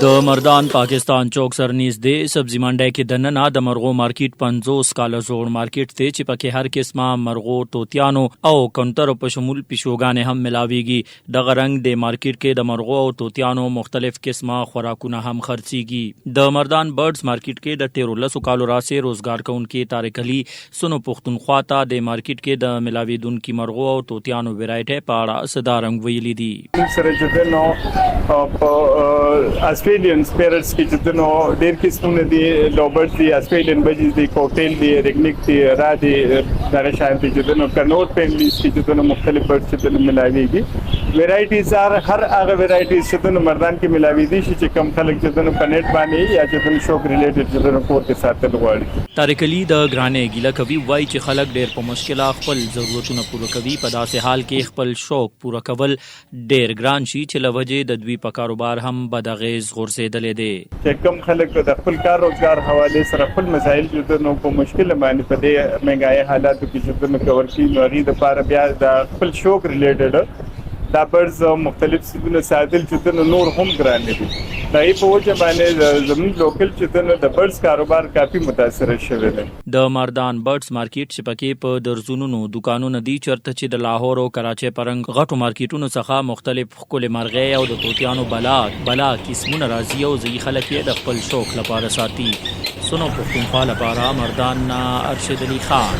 د مردان پاکستان چوک سر نږدې سبزی منډی کې دننه د مرغو مارکیټ 50 کاله زوړ مارکیټ دی چې پکې هر قسمه مرغو توتیانو او کونټرو په شمول پیشوګانې هم ملاویږي دغه رنګ د مارکیټ کې د مرغو او توتیانو مختلف قسمه خوراکونه هم خرڅیږي د مردان برډز مارکیټ کې د 13 کالو راسه روزګار کوونکي طارق علي سونو پښتونخوا ته د مارکیټ کې د ملاویدونکو مرغو او توتیانو ویرایټي په اړه صدارنګ ویلي دي آسټریلیان سپیرټس کې چې دنو ډېر قسمونه دي لوبرز دي آسټریلیان بجز دي کوکټیل دي ریګنیک دي را دي دغه شان دي چې دنو کنوټ فیملیز کې چې دنو مختلف برډز چې دنو ملاويږي ویرایټیز هر هغه ویرایټیز چې دنو مردان کې ملاوي دي چې کم خلک چې دنو په نت باندې یا چې دنو شوق ریلیټډ چې دنو کور کې ساتل غواړي طارق علي د ګرانې ګیله کوي وایي چې خلک ډېر په مشکله خپل ضرورتونه پوره کوي په داسې حال کې خپل شوق پوره کول ډېر ګران شي چې لوجه د دوی په کاروبار هم بدغیز غورځېدلې دي چې کم خلک د خپل کار روزګار حواله سره خپل مسایل چې نو په مشکل باندې په دې مهنګای حالاتو کې چې نو کور شي نو غي د پاره بیا د خپل شوق ریلیټډ دا برز مختلف سیدونه ساتل چې نور هم ګران دي دای په وجه باندې زموږ لوکل چې د برز کاروبار کافي متاثر شوی دی د مردان برډز مارکیټ چې پکې په درزونو دکانونو دي چرته چې د لاهور او کراچۍ پرنګ غټو مارکیټونو څخه مختلف خپل مرغۍ او د توتیانو بلا قسمونه راځي او ځي خلک یې د خپل شوق لپاره ساتي سونو پښتونخوا لپاره مردان ارشد علي خان